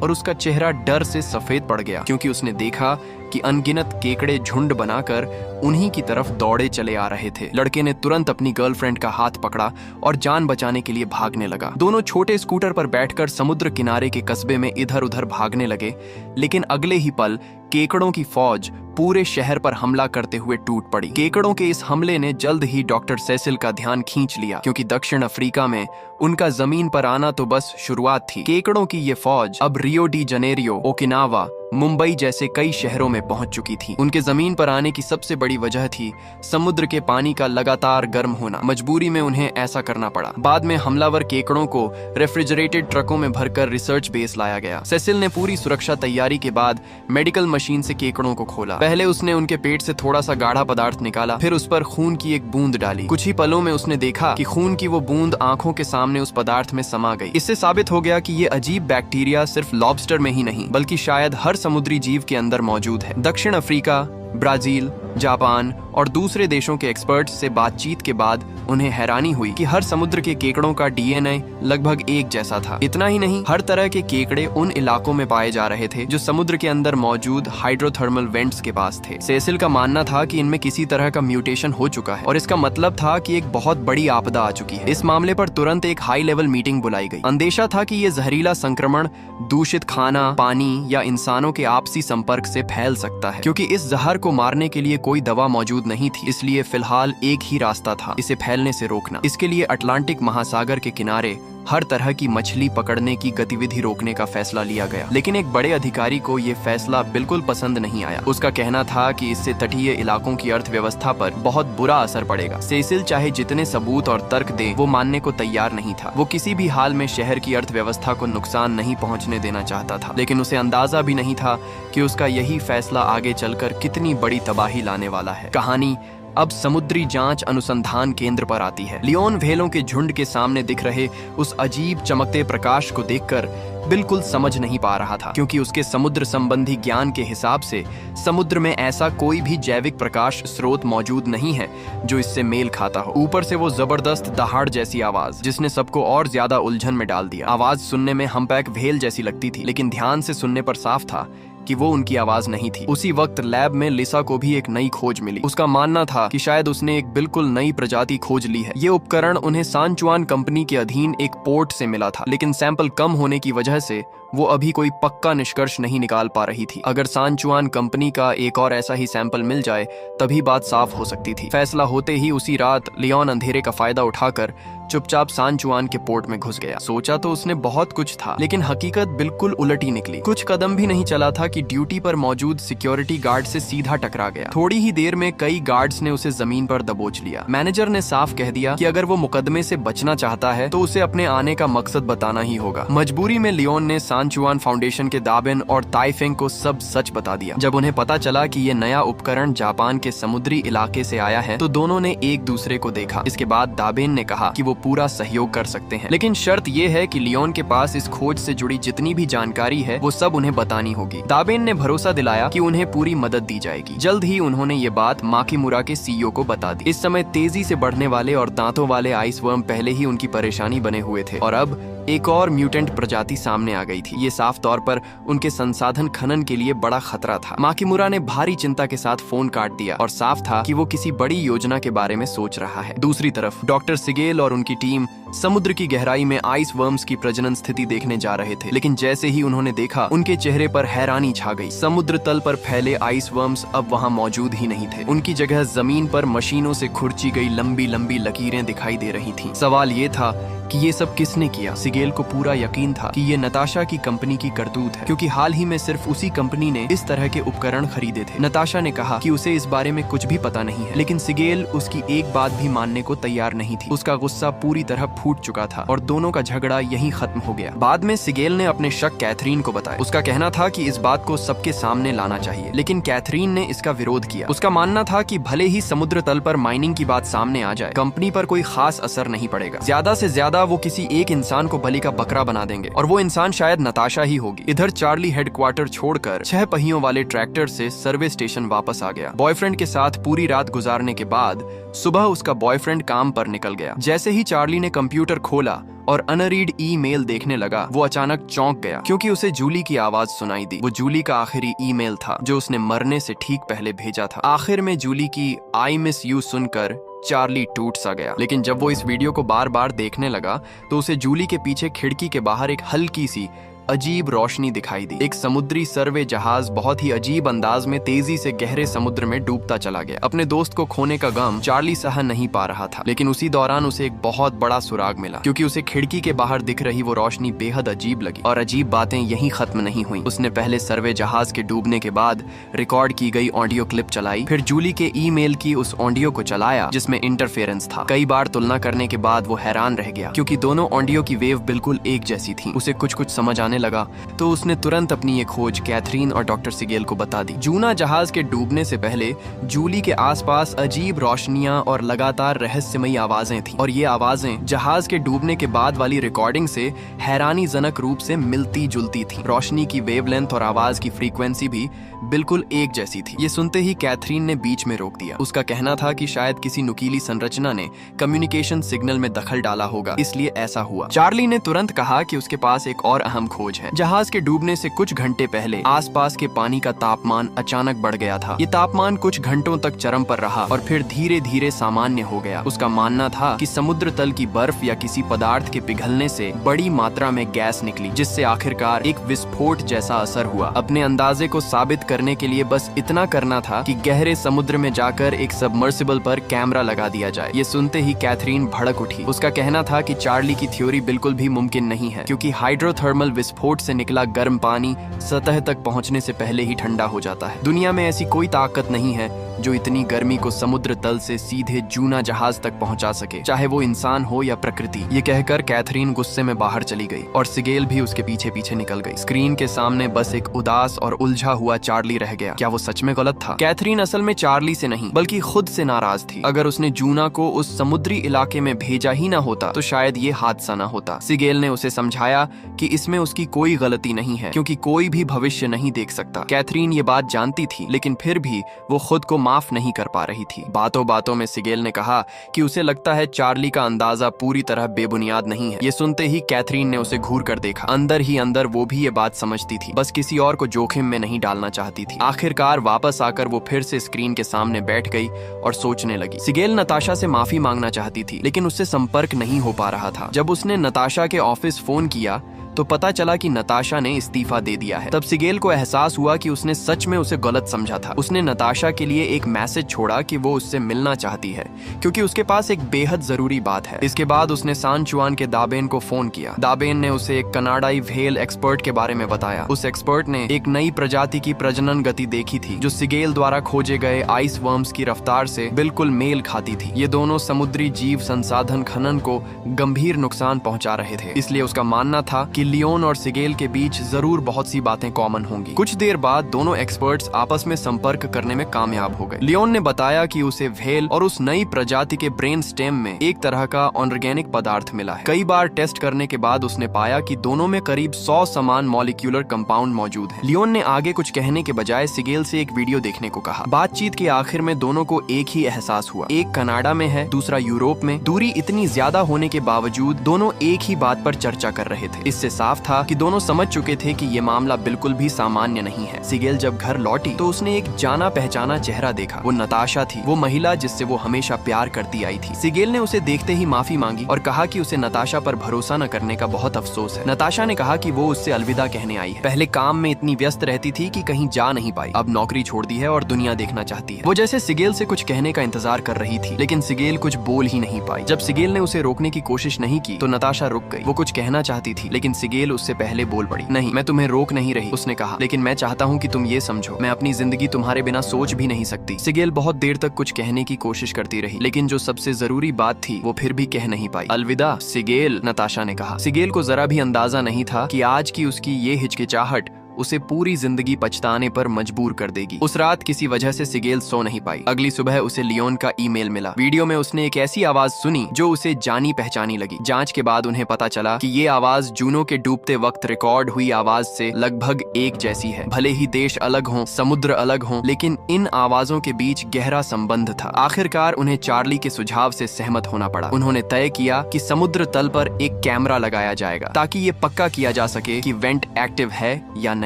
और उसका चेहरा डर से सफेद पड़ गया, क्योंकि उसने देखा कि अनगिनत केकड़े झुंड बनाकर उन्हीं की तरफ दौड़े चले आ रहे थे। लड़के ने तुरंत अपनी गर्लफ्रेंड का हाथ पकड़ा और जान बचाने के लिए भागने लगा। दोनों छोटे स्कूटर पर बैठकर समुद्र किनारे के कस्बे में इधर उधर भागने लगे, लेकिन अगले ही पल केकड़ों की फौज पूरे शहर पर हमला करते हुए टूट पड़ी। केकड़ों के इस हमले ने जल्द ही डॉक्टर सेसिल का ध्यान खींच लिया, क्योंकि दक्षिण अफ्रीका में उनका जमीन पर आना तो बस शुरुआत थी। केकड़ों की ये फौज अब Rio de Janeiro, Okinawa, Mumbai जैसे कई शहरों में पहुंच चुकी थी। उनके जमीन पर आने की सबसे बड़ी वजह थी समुद्र के पानी का लगातार गर्म होना। मजबूरी में उन्हें ऐसा करना पड़ा। बाद में हमलावर केकड़ों को रेफ्रिजरेटेड ट्रकों में भरकर रिसर्च बेस लाया गया। सेसिल ने पूरी सुरक्षा तैयारी के बाद मेडिकल मशीन से केकड़ों को खोला। पहले उसने उनके पेट से थोड़ा सा गाढ़ा पदार्थ निकाला, फिर उस पर खून की एक बूंद डाली। कुछ ही पलों में उसने देखा कि खून की वो बूंद आंखों के सामने उस पदार्थ में समा गई। इससे साबित हो गया कि ये अजीब बैक्टीरिया सिर्फ लॉबस्टर में ही नहीं, बल्कि शायद हर समुद्री जीव के अंदर मौजूद है। दक्षिण अफ्रीका, ब्राजील, जापान और दूसरे देशों के एक्सपर्ट्स से बातचीत के बाद उन्हें हैरानी हुई कि हर समुद्र के केकड़ों का डीएनए लगभग एक जैसा था। इतना ही नहीं, हर तरह के केकड़े उन इलाकों में पाए जा रहे थे जो समुद्र के अंदर मौजूद हाइड्रोथर्मल वेंट्स के पास थे। सेसिल का मानना था कि इनमें किसी तरह का म्यूटेशन हो चुका है और इसका मतलब था कि एक बहुत बड़ी आपदा आ चुकी है। इस मामले पर तुरंत एक हाई लेवल मीटिंग बुलाई गई। अंदेशा था कि ये जहरीला संक्रमण दूषित खाना, पानी या इंसानों के आपसी संपर्क से फैल सकता है। क्योंकि इस जहर को मारने के लिए कोई दवा मौजूद नहीं थी, इसलिए फिलहाल एक ही रास्ता था, इसे फैलने से रोकना। इसके लिए अटलांटिक महासागर के किनारे हर तरह की मछली पकड़ने की गतिविधि रोकने का फैसला लिया गया। लेकिन एक बड़े अधिकारी को यह फैसला बिल्कुल पसंद नहीं आया। उसका कहना था कि इससे तटीय इलाकों की अर्थव्यवस्था पर बहुत बुरा असर पड़ेगा। सेसिल चाहे जितने सबूत और तर्क दे, वो मानने को तैयार नहीं था। वो किसी भी हाल में शहर की अर्थव्यवस्था को नुकसान नहीं पहुंचने देना चाहता था, लेकिन उसे अंदाजा भी नहीं था कि उसका यही फैसला आगे चलकर कितनी बड़ी तबाही लाने वाला है। कहानी अब समुद्री जांच अनुसंधान केंद्र पर आती है। लियोन व्हेलों के झुंड के सामने दिख रहे उस अजीब चमकते प्रकाश को देखकर बिल्कुल समझ नहीं पा रहा था, क्योंकि उसके समुद्र संबंधी ज्ञान के हिसाब से समुद्र में ऐसा कोई भी जैविक प्रकाश स्रोत मौजूद नहीं है जो इससे मेल खाता हो। ऊपर से वो जबरदस्त दहाड़ जैसी आवाज, जिसने सबको और ज्यादा उलझन में डाल दिया। आवाज सुनने में हम्पैक व्हेल जैसी लगती थी, लेकिन ध्यान से सुनने पर साफ था कि वो उनकी आवाज नहीं थी। उसी वक्त लैब में लिसा को भी एक नई खोज मिली। उसका मानना था कि शायद उसने एक बिल्कुल नई प्रजाति खोज ली है। ये उपकरण उन्हें सांचुआन कंपनी के अधीन एक पोर्ट से मिला था, लेकिन सैंपल कम होने की वजह से वो अभी कोई पक्का निष्कर्ष नहीं निकाल पा रही थी। अगर सांचुआन कंपनी का एक और ऐसा ही सैंपल मिल जाए तभी बात साफ हो सकती थी। फैसला होते ही उसी रात लियोन अंधेरे का फायदा उठाकर चुपचाप सांचुआन के पोर्ट में घुस गया। सोचा तो उसने बहुत कुछ था, लेकिन हकीकत बिल्कुल उलट ही निकली। कुछ कदम भी नहीं चला था कि ड्यूटी पर मौजूद सिक्योरिटी गार्ड से सीधा टकरा गया। थोड़ी ही देर में कई गार्ड्स ने उसे जमीन पर दबोच लिया। मैनेजर ने साफ कह दिया कि अगर वो मुकदमे से बचना चाहता है तो उसे अपने आने का मकसद बताना ही होगा। मजबूरी में लियोन ने सांचुआन फाउंडेशन के दाबिन और ताइफेंग को सब सच बता दिया। जब उन्हें पता चला कि ये नया उपकरण जापान के समुद्री इलाके से आया है तो दोनों ने एक दूसरे को देखा। इसके बाद दाबिन ने कहा कि वो पूरा सहयोग कर सकते हैं, लेकिन शर्त ये है कि लियोन के पास इस खोज से जुड़ी जितनी भी जानकारी है वो सब उन्हें बतानी होगी। दाबिन ने भरोसा दिलाया कि उन्हें पूरी मदद दी जाएगी। जल्द ही उन्होंने ये बात माकिमुरा के सीईओ को बता दी। इस समय तेजी से बढ़ने वाले और दांतों वाले आइसवर्म पहले ही उनकी परेशानी बने हुए थे और अब एक और म्यूटेंट प्रजाति सामने आ गई थी। ये साफ तौर पर उनके संसाधन खनन के लिए बड़ा खतरा था। माकिमुरा ने भारी चिंता के साथ फोन काट दिया और साफ था कि वो किसी बड़ी योजना के बारे में सोच रहा है। दूसरी तरफ डॉक्टर सिगेल और उनकी टीम समुद्र की गहराई में आइस वर्म्स की प्रजनन स्थिति देखने जा रहे थे, लेकिन जैसे ही उन्होंने देखा उनके चेहरे पर हैरानी छा गई। समुद्र तल पर फैले आइस वर्म्स अब वहाँ मौजूद ही नहीं थे। उनकी जगह जमीन पर मशीनों से खुरची गई लंबी लंबी लकीरें दिखाई दे रही थीं। सवाल ये था कि ये सब किसने किया। सिगेल को पूरा यकीन था कि ये नताशा की कंपनी की करतूत है, क्योंकि हाल ही में सिर्फ उसी कंपनी ने इस तरह के उपकरण खरीदे थे। नताशा ने कहा कि उसे इस बारे में कुछ भी पता नहीं है, लेकिन सिगेल उसकी एक बात भी मानने को तैयार नहीं थी। उसका गुस्सा पूरी तरह फूट चुका था और दोनों का झगड़ा यहीं खत्म हो गया। बाद में सिगेल ने अपने शक कैथरीन को बताया। उसका कहना था कि इस बात को सबके सामने लाना चाहिए, लेकिन कैथरीन ने इसका विरोध किया। उसका मानना था कि भले ही समुद्र तल पर माइनिंग की बात सामने आ जाए, कंपनी पर कोई खास असर नहीं पड़ेगा। ज्यादा से ज्यादा वो किसी एक इंसान को बलि का बकरा बना देंगे और वो इंसान शायद नताशा ही होगी। इधर चार्ली हेडक्वार्टर छोड़कर 6 पहियों वाले ट्रैक्टर से सर्वे स्टेशन वापस आ गया। बॉयफ्रेंड के साथ पूरी रात गुजारने के बाद सुबह उसका बॉयफ्रेंड काम पर निकल गया। जैसे ही चार्ली ने कंप्यूटर खोला और अनरीड ईमेल देखने लगा, वो अचानक चौंक गया क्योंकि उसे जूली की आवाज सुनाई दी। वो जूली का आखिरी ईमेल था जो उसने मरने से ठीक पहले भेजा था। आखिर में जूली की आई मिस यू सुनकर चार्ली टूट सा गया, लेकिन जब वो इस वीडियो को बार बार देखने लगा तो उसे जूली के पीछे खिड़की के बाहर एक हल्की सी अजीब रोशनी दिखाई दी। एक समुद्री सर्वे जहाज बहुत ही अजीब अंदाज में तेजी से गहरे समुद्र में डूबता चला गया। अपने दोस्त को खोने का गम चार्ली सह नहीं पा रहा था, लेकिन उसी दौरान उसे एक बहुत बड़ा सुराग मिला, क्योंकि उसे खिड़की के बाहर दिख रही वो रोशनी बेहद अजीब लगी। और अजीब बातें यहीं खत्म नहीं हुई। उसने पहले सर्वे जहाज के डूबने के बाद रिकॉर्ड की गई ऑडियो क्लिप चलाई, फिर जूली के ईमेल की उस ऑडियो को चलाया जिसमें इंटरफेरेंस था। कई बार तुलना करने के बाद वो हैरान रह गया, क्योंकि दोनों ऑडियो की वेव बिल्कुल एक जैसी थी। उसे कुछ समझ आने जाने लगा तो उसने तुरंत अपनी ये खोज कैथरीन और डॉक्टर सिगेल को बता दी। जूना जहाज के डूबने से पहले जूली के आसपास अजीब रोशनियां और लगातार रहस्यमयी आवाजें थीं, और ये आवाजें जहाज के डूबने के बाद वाली रिकॉर्डिंग से हैरानीजनक रूप से मिलती जुलती थीं। रोशनी की वेवलेंथ और आवाज की फ्रीक्वेंसी भी बिल्कुल एक जैसी थी। ये सुनते ही कैथरीन ने बीच में रोक दिया। उसका कहना था कि शायद किसी नुकीली संरचना ने कम्युनिकेशन सिग्नल में दखल डाला होगा, इसलिए ऐसा हुआ। चार्ली ने तुरंत कहा कि उसके पास एक और अहम खोज है। जहाज के डूबने से कुछ घंटे पहले आसपास के पानी का तापमान अचानक बढ़ गया था। ये तापमान कुछ घंटों तक चरम पर रहा और फिर धीरे धीरे सामान्य हो गया। उसका मानना था कि समुद्र तल की बर्फ या किसी पदार्थ के पिघलने से बड़ी मात्रा में गैस निकली, जिससे आखिरकार एक विस्फोट जैसा असर हुआ। अपने अंदाजे को साबित करने के लिए बस इतना करना था कि गहरे समुद्र में जाकर एक सबमर्सिबल पर कैमरा लगा दिया जाए। ये सुनते ही कैथरीन भड़क उठी। उसका कहना था कि चार्ली की थ्योरी बिल्कुल भी मुमकिन नहीं है, क्योंकि हाइड्रोथर्मल विस्फोट से निकला गर्म पानी सतह तक पहुंचने से पहले ही ठंडा हो जाता है। दुनिया में ऐसी कोई ताकत नहीं है जो इतनी गर्मी को समुद्र तल से सीधे जूना जहाज तक पहुंचा सके, चाहे वो इंसान हो या प्रकृति। ये कहकर कैथरीन गुस्से में बाहर चली गई और सिगेल भी उसके पीछे पीछे निकल गई। स्क्रीन के सामने बस एक उदास और उलझा हुआ चार्ली रह गया। क्या वो सच में गलत था? कैथरीन असल में चार्ली से नहीं बल्कि खुद से नाराज थी। अगर उसने जूना को उस समुद्री इलाके में भेजा ही ना होता तो शायद ये हादसा ना होता। सिगेल ने उसे समझाया कि इसमें उसकी कोई गलती नहीं है, क्योंकि कोई भी भविष्य नहीं देख सकता। कैथरीन ये बात जानती थी, लेकिन फिर भी वो खुद को माफ नहीं कर पा रही थी। बातों बातों में सिगेल ने कहा कि उसे लगता है चार्ली का अंदाजा पूरी तरह बेबुनियाद नहीं है। ये सुनते ही कैथरीन ने उसे घूर कर देखा। अंदर ही अंदर वो भी ये बात समझती थी, बस किसी और को जोखिम में नहीं डालना चाहती थी। आखिरकार वापस आकर वो फिर से स्क्रीन के सामने बैठ गई और सोचने लगी। सिगेल नताशा से माफी मांगना चाहती थी, लेकिन उससे संपर्क नहीं हो पा रहा था। जब उसने नताशा के ऑफिस फोन किया तो पता चला कि नताशा ने इस्तीफा दे दिया है। तब सिगेल को एहसास हुआ कि उसने सच में उसे गलत समझा था। उसने नताशा के लिए एक मैसेज छोड़ा कि वो उससे मिलना चाहती है, क्योंकि उसके पास एक बेहद जरूरी बात है। इसके बाद उसने सान चुआन के दाबेन को फोन किया। दाबेन ने उसे एक कनाडाई व्हेल एक्सपर्ट के बारे में बताया। उस एक्सपर्ट ने एक नई प्रजाति की प्रजनन गति देखी थी जो सिगेल द्वारा खोजे गए आइस वर्म्स की रफ्तार से बिल्कुल मेल खाती थी। ये दोनों समुद्री जीव संसाधन खनन को गंभीर नुकसान पहुंचा रहे थे, इसलिए उसका मानना था कि लियोन और सिगेल के बीच जरूर बहुत सी बातें कॉमन होंगी। कुछ देर बाद दोनों एक्सपर्ट्स आपस में संपर्क करने में कामयाब हो गए। लियोन ने बताया कि उसे व्हेल और उस नई प्रजाति के ब्रेन स्टेम में एक तरह का ऑर्गेनिक पदार्थ मिला है। कई बार टेस्ट करने के बाद उसने पाया कि दोनों में करीब 100 समान मॉलिक्यूलर कंपाउंड मौजूद है। लियोन ने आगे कुछ कहने के बजाय सिगेल से एक वीडियो देखने को कहा। बातचीत के आखिर में दोनों को एक ही एहसास हुआ, एक कनाडा में है, दूसरा यूरोप में। दूरी इतनी ज्यादा होने के बावजूद दोनों एक ही बात पर चर्चा कर रहे थे। इससे साफ था कि दोनों समझ चुके थे कि ये मामला बिल्कुल भी सामान्य नहीं है। सिगेल जब घर लौटी तो उसने एक जाना पहचाना चेहरा देखा। वो नताशा थी, वो महिला जिससे वो हमेशा प्यार करती आई थी। सिगेल ने उसे देखते ही माफी मांगी और कहा कि उसे नताशा पर भरोसा न करने का बहुत अफसोस है। नताशा ने कहा कि वो उससे अलविदा कहने आई है। पहले काम में इतनी व्यस्त रहती थी कि कहीं जा नहीं पाई, अब नौकरी छोड़ दी है और दुनिया देखना चाहती है। वो जैसे सिगेल से कुछ कहने का इंतजार कर रही थी, लेकिन सिगेल कुछ बोल ही नहीं पाई। जब सिगेल ने उसे रोकने की कोशिश नहीं की तो नताशा रुक गई। वो कुछ कहना चाहती थी, लेकिन सिगेल उससे पहले बोल पड़ी। नहीं, मैं तुम्हें रोक नहीं रही, उसने कहा, लेकिन मैं चाहता हूँ कि तुम ये समझो, मैं अपनी जिंदगी तुम्हारे बिना सोच भी नहीं सकती। सिगेल बहुत देर तक कुछ कहने की कोशिश करती रही, लेकिन जो सबसे जरूरी बात थी वो फिर भी कह नहीं पाई। अलविदा सिगेल, नताशा ने कहा। सिगेल को जरा भी अंदाजा नहीं था कि आज की उसकी ये हिचकिचाहट उसे पूरी जिंदगी पछताने पर मजबूर कर देगी। उस रात किसी वजह से सिगेल सो नहीं पाई। अगली सुबह उसे लियोन का ईमेल मिला। वीडियो में उसने एक ऐसी आवाज सुनी जो उसे जानी पहचानी लगी। जांच के बाद उन्हें पता चला कि ये आवाज जूनो के डूबते वक्त रिकॉर्ड हुई आवाज से लगभग एक जैसी है। भले ही देश अलग हों, समुद्र अलग हों, लेकिन इन आवाजों के बीच गहरा संबंध था। आखिरकार उन्हें चार्ली के सुझाव से सहमत होना पड़ा। उन्होंने तय किया कि समुद्र तल पर एक कैमरा लगाया जाएगा ताकि ये पक्का किया जा सके कि वेंट एक्टिव है या नहीं।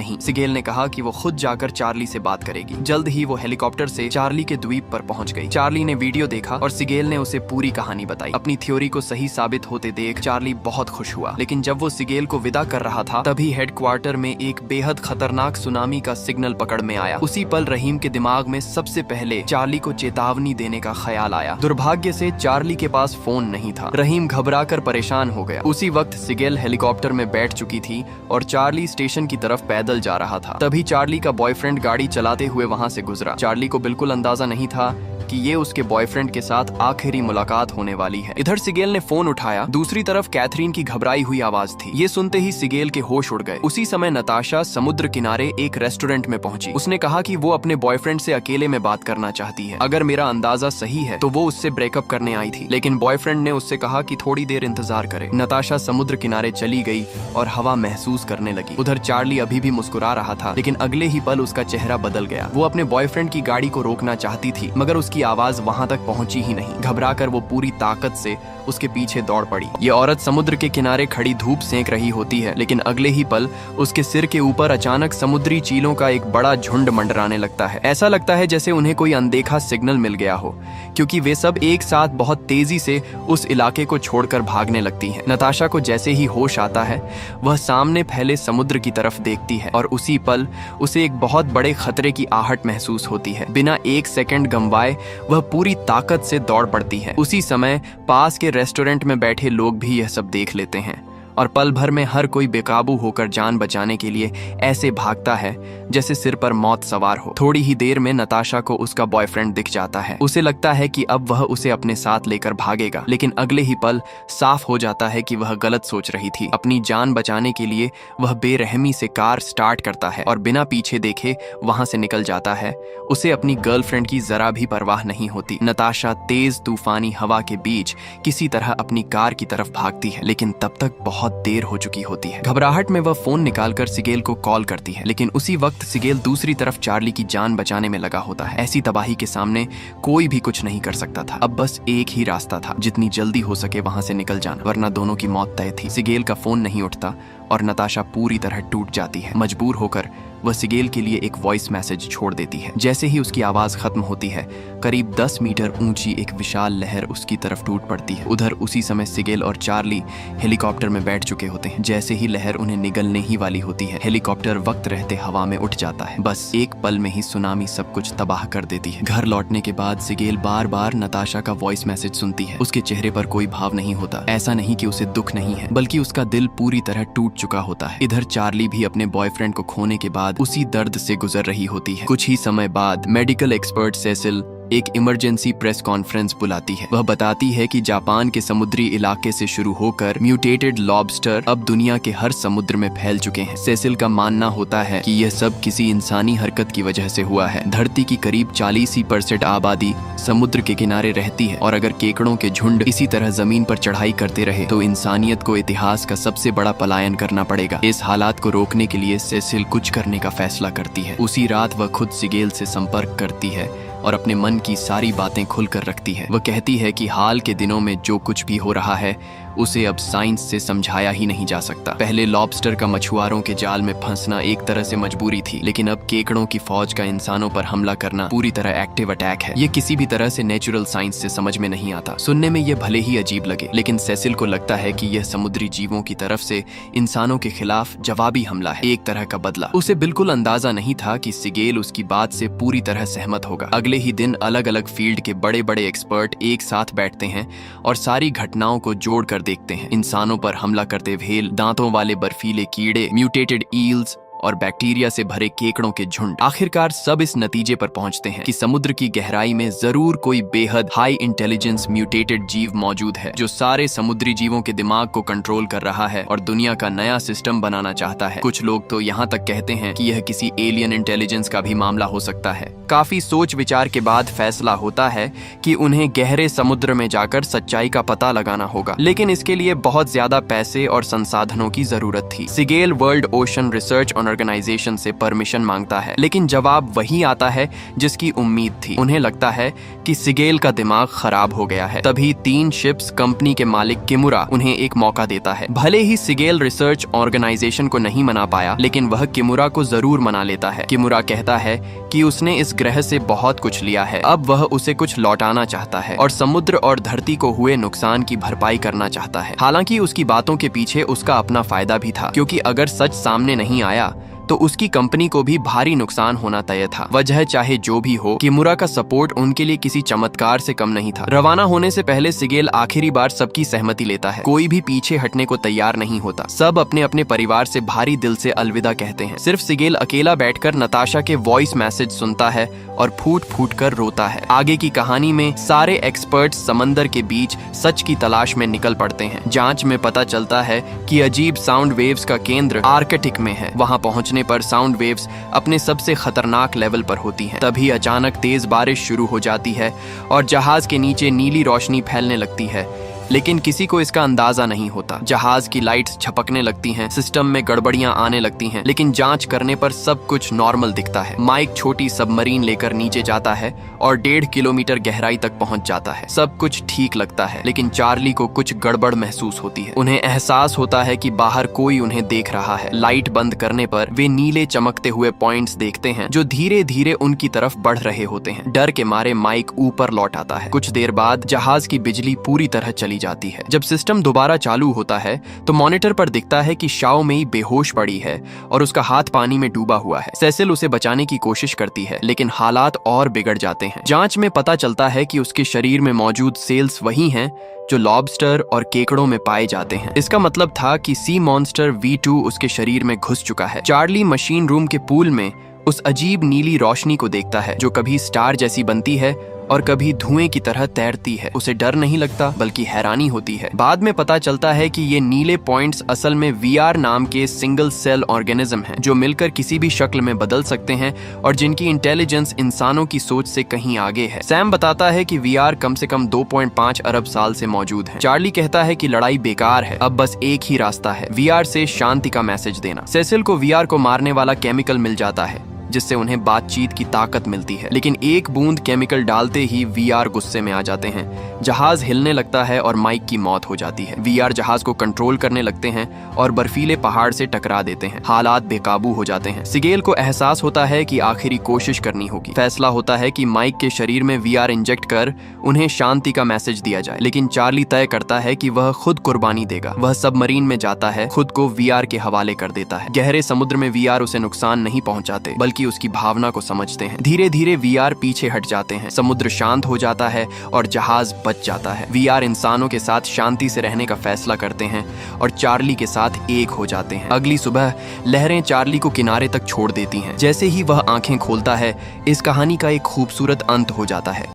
सिगेल ने कहा कि वो खुद जाकर चार्ली से बात करेगी। जल्द ही वो हेलीकॉप्टर से चार्ली के द्वीप पर पहुंच गई। चार्ली ने वीडियो देखा और सिगेल ने उसे पूरी कहानी बताई। अपनी थ्योरी को सही साबित होते देख चार्ली बहुत खुश हुआ, लेकिन जब वो सिगेल को विदा कर रहा था तभी हेडक्वार्टर में एक बेहद खतरनाक सुनामी का सिग्नल पकड़ में आया। उसी पल रहीम के दिमाग में सबसे पहले चार्ली को चेतावनी देने का ख्याल आया। दुर्भाग्य से चार्ली के पास फोन नहीं था। रहीम घबरा कर परेशान हो गया। उसी वक्त सिगेल हेलीकॉप्टर में बैठ चुकी थी और चार्ली स्टेशन की तरफ पैदल जा रहा था। तभी चार्ली का बॉयफ्रेंड गाड़ी चलाते हुए वहां से गुजरा। चार्ली को बिल्कुल अंदाजा नहीं था कि ये उसके बॉयफ्रेंड के साथ आखिरी मुलाकात होने वाली है। इधर सिगेल ने फोन उठाया। दूसरी तरफ कैथरीन की घबराई हुई आवाज थी। ये सुनते ही सिगेल के होश उड़ गए। उसी समय नताशा समुद्र किनारे एक रेस्टोरेंट में पहुंची। उसने कहा कि वो अपने बॉयफ्रेंड से अकेले में बात करना चाहती है। अगर मेरा अंदाजा सही है तो वो उससे ब्रेकअप करने आई थी, लेकिन बॉयफ्रेंड ने उससे कहा कि थोड़ी देर इंतजार करे। नताशा समुद्र किनारे चली गई और हवा महसूस करने लगी। उधर चार्ली अभी भी मुस्कुरा रहा था, लेकिन अगले ही पल उसका चेहरा बदल गया। वो अपने बॉयफ्रेंड की गाड़ी को रोकना चाहती थी, मगर उसकी आवाज वहां तक पहुंची ही नहीं। घबराकर वो पूरी ताकत से उसके पीछे दौड़ पड़ी। ये औरत समुद्र के किनारे खड़ी धूप सेंक रही होती है, लेकिन अगले ही पल उसके सिर के ऊपर अचानक समुद्री चीलों का एक बड़ा झुंड मंडराने लगता है। ऐसा लगता है जैसे उन्हें कोई अनदेखा सिग्नल मिल गया हो, क्योंकि वे सब एक साथ बहुत तेजी से उस इलाके को छोड़कर भागने लगती हैं। नताशा को जैसे ही होश आता है, वह सामने फैले समुद्र की तरफ देखती है और उसी पल उसे एक बहुत बड़े खतरे की आहट महसूस होती है। बिना एक सेकंड गंवाए वह पूरी ताकत से दौड़ पड़ती है। उसी समय पास के रेस्टोरेंट में बैठे लोग भी यह सब देख लेते हैं और पल भर में हर कोई बेकाबू होकर जान बचाने के लिए ऐसे भागता है जैसे सिर पर मौत सवार हो। थोड़ी ही देर में नताशा को उसका बॉयफ्रेंड दिख जाता है। उसे लगता है कि अब वह उसे अपने साथ लेकर भागेगा, लेकिन अगले ही पल साफ हो जाता है कि वह गलत सोच रही थी। अपनी जान बचाने के लिए वह बेरहमी से कार स्टार्ट करता है और बिना पीछे देखे वहां से निकल जाता है। उसे अपनी गर्लफ्रेंड की जरा भी परवाह नहीं होती। नताशा तेज तूफानी हवा के बीच किसी तरह अपनी कार की तरफ भागती है, लेकिन तब तक बहुत देर हो चुकी होती है। घबराहट में वह फोन निकालकर सिगेल को कॉल करती है, लेकिन उसी वक्त सिगेल दूसरी तरफ चार्ली की जान बचाने में लगा होता है। ऐसी तबाही के सामने कोई भी कुछ नहीं कर सकता था। अब बस एक ही रास्ता था, जितनी जल्दी हो सके वहां से निकल जाना, वरना दोनों की मौत तय थी। सिगेल का फोन नहीं उठता और नताशा पूरी तरह टूट जाती है। मजबूर होकर वह सिगेल के लिए एक वॉइस मैसेज छोड़ देती है। जैसे ही उसकी आवाज खत्म होती है, करीब 10 मीटर ऊंची एक विशाल लहर उसकी तरफ टूट पड़ती है। उधर उसी समय सिगेल और चार्ली हेलीकॉप्टर में बैठ चुके होते हैं। जैसे ही लहर उन्हें निगलने ही वाली होती है, हेलीकॉप्टर वक्त रहते हवा में उठ जाता है। बस एक पल में ही सुनामी सब कुछ तबाह कर देती है। घर लौटने के बाद सिगेल बार बार नताशा का वॉइस मैसेज सुनती है। उसके चेहरे पर कोई भाव नहीं होता। ऐसा नहीं कि उसे दुख नहीं है, बल्कि उसका दिल पूरी तरह टूट चुका होता है। इधर चार्ली भी अपने बॉयफ्रेंड को खोने के बाद उसी दर्द से गुजर रही होती है। कुछ ही समय बाद मेडिकल एक्सपर्ट सेसिल एक इमरजेंसी प्रेस कॉन्फ्रेंस बुलाती है। वह बताती है कि जापान के समुद्री इलाके से शुरू होकर म्यूटेटेड लॉबस्टर अब दुनिया के हर समुद्र में फैल चुके हैं। सेसिल का मानना होता है कि यह सब किसी इंसानी हरकत की वजह से हुआ है। धरती की करीब 40% आबादी समुद्र के किनारे रहती है और अगर केकड़ों के झुंड इसी तरह जमीन पर चढ़ाई करते रहे तो इंसानियत को इतिहास का सबसे बड़ा पलायन करना पड़ेगा। इस हालात को रोकने के लिए सेसिल कुछ करने का फैसला करती है। उसी रात वह खुद सिगेल से संपर्क करती है और अपने मन की सारी बातें खुलकर रखती है। वह कहती है कि हाल के दिनों में जो कुछ भी हो रहा है उसे अब साइंस से समझाया ही नहीं जा सकता। पहले लॉबस्टर का मछुआरों के जाल में फंसना एक तरह से मजबूरी थी, लेकिन अब केकड़ों की फौज का इंसानों पर हमला करना पूरी तरह एक्टिव अटैक है। ये किसी भी तरह से नेचुरल साइंस से समझ में नहीं आता। सुनने में ये भले ही अजीब लगे, लेकिन सेसिल को लगता है कि यह समुद्री जीवों की तरफ से इंसानों के खिलाफ जवाबी हमला है, एक तरह का बदला। उसे बिल्कुल अंदाजा नहीं था कि सिगेल उसकी बात से पूरी तरह सहमत होगा। अगले ही दिन अलग अलग फील्ड के बड़े बड़े एक्सपर्ट एक साथ बैठते हैं और सारी घटनाओं को जोड़कर देखते हैं। इंसानों पर हमला करते व्हेल, दांतों वाले बर्फीले कीड़े, म्यूटेटेड ईल्स और बैक्टीरिया से भरे केकड़ों के झुंड। आखिरकार सब इस नतीजे पर पहुंचते हैं कि समुद्र की गहराई में जरूर कोई बेहद हाई इंटेलिजेंस म्यूटेटेड जीव मौजूद है जो सारे समुद्री जीवों के दिमाग को कंट्रोल कर रहा है और दुनिया का नया सिस्टम बनाना चाहता है। कुछ लोग तो यहाँ तक कहते हैं कि यह किसी एलियन इंटेलिजेंस का भी मामला हो सकता है। काफी सोच विचार के बाद फैसला होता है कि उन्हें गहरे समुद्र में जाकर सच्चाई का पता लगाना होगा, लेकिन इसके लिए बहुत ज्यादा पैसे और संसाधनों की जरूरत थी। Siegel world ocean research organisation से परमिशन मांगता है, लेकिन जवाब वही आता है जिसकी उम्मीद थी। उन्हें लगता है कि सिगेल का दिमाग खराब हो गया है। तभी 3 शिप्स कंपनी के मालिक किमुरा उन्हें एक मौका देता है। भले ही सिगेल रिसर्च ऑर्गेनाइजेशन को नहीं मना पाया, लेकिन वह किमुरा को जरूर मना लेता है। किमुरा कहता है कि उसने इस ग्रह से बहुत कुछ लिया है, अब वह उसे कुछ लौटाना चाहता है और समुद्र और धरती को हुए नुकसान की भरपाई करना चाहता है। हालांकि उसकी बातों के पीछे उसका अपना फायदा भी था, क्योंकि अगर सच सामने नहीं आया तो उसकी कंपनी को भी भारी नुकसान होना तय था। वजह चाहे जो भी हो, किमुरा का सपोर्ट उनके लिए किसी चमत्कार से कम नहीं था। रवाना होने से पहले सिगेल आखिरी बार सबकी सहमति लेता है। कोई भी पीछे हटने को तैयार नहीं होता। सब अपने अपने परिवार से भारी दिल से अलविदा कहते हैं। सिर्फ सिगेल अकेला बैठकर नताशा के वॉइस मैसेज सुनता है और फूट फूट कर रोता है। आगे की कहानी में सारे एक्सपर्ट्स समंदर के बीच सच की तलाश में निकल पड़ते हैं। जांच में पता चलता है कि अजीब साउंड वेव्स का केंद्र आर्कटिक में है। वहां पहुंचने पर साउंड वेव्स अपने सबसे खतरनाक लेवल पर होती हैं। तभी अचानक तेज बारिश शुरू हो जाती है और जहाज के नीचे नीली रोशनी फैलने लगती है, लेकिन किसी को इसका अंदाजा नहीं होता। जहाज की लाइट्स झपकने लगती हैं, सिस्टम में गड़बड़ियां आने लगती हैं, लेकिन जांच करने पर सब कुछ नॉर्मल दिखता है। माइक छोटी सबमरीन लेकर नीचे जाता है और 1.5 किलोमीटर गहराई तक पहुंच जाता है। सब कुछ ठीक लगता है, लेकिन चार्ली को कुछ गड़बड़ महसूस होती है। उन्हें एहसास होता है कि बाहर कोई उन्हें देख रहा है। लाइट बंद करने पर वे नीले चमकते हुए पॉइंट्स देखते हैं जो धीरे धीरे उनकी तरफ बढ़ रहे होते हैं। डर के मारे माइक ऊपर लौट आता है। कुछ देर बाद जहाज की बिजली पूरी तरह चली जाती है। जब सिस्टम दोबारा चालू होता है तो मॉनिटर पर दिखता है कि शाओ मेई बेहोश पड़ी है और उसका हाथ पानी में डूबा हुआ है। सेसिल उसे बचाने की कोशिश करती है, लेकिन हालात और बिगड़ जाते हैं। जांच में पता चलता है कि उसके शरीर में मौजूद सेल्स वही हैं जो लॉबस्टर और केकड़ों में पाए जाते हैं। इसका मतलब था कि सी मॉन्स्टर V2 उसके शरीर में घुस चुका है। चार्ली मशीन रूम के पूल में उस अजीब नीली रोशनी को देखता है जो कभी स्टार जैसी बनती है और कभी धुएं की तरह तैरती है। उसे डर नहीं लगता, बल्कि हैरानी होती है। बाद में पता चलता है कि ये नीले पॉइंट्स असल में VR नाम के सिंगल सेल ऑर्गेनिज्म हैं, जो मिलकर किसी भी शक्ल में बदल सकते हैं और जिनकी इंटेलिजेंस इंसानों की सोच से कहीं आगे है। सैम बताता है कि VR कम से कम 2.5 अरब साल से मौजूद है। चार्ली कहता है कि लड़ाई बेकार है, अब बस एक ही रास्ता है, VR से शांति का मैसेज देना। सेसिल को VR को मारने वाला केमिकल मिल जाता है, जिससे उन्हें बातचीत की ताकत मिलती है, लेकिन एक बूंद केमिकल डालते ही VR गुस्से में आ जाते हैं। जहाज हिलने लगता है और माइक की मौत हो जाती है। VR जहाज को कंट्रोल करने लगते हैं और बर्फीले पहाड़ से टकरा देते हैं। हालात बेकाबू हो जाते हैं। सिगेल को एहसास होता है कि आखिरी कोशिश करनी होगी। फैसला होता है कि माइक के शरीर में VR इंजेक्ट कर उन्हें शांति का मैसेज दिया जाए, लेकिन चार्ली तय करता है कि वह खुद कुर्बानी देगा। वह सबमरीन में जाता है, खुद को VR के हवाले कर देता है। गहरे समुद्र में VR उसे नुकसान नहीं पहुंचाते, बल्कि उसकी भावना को समझते हैं। धीरे धीरे VR पीछे हट जाते हैं। समुद्र शांत हो जाता है और जहाज बच जाता है। VR इंसानों के साथ शांति से रहने का फैसला करते हैं और चार्ली के साथ एक हो जाते हैं। अगली सुबह लहरें चार्ली को किनारे तक छोड़ देती हैं। जैसे ही वह आंखें खोलता है, इस कहानी का एक खूबसूरत अंत हो जाता है।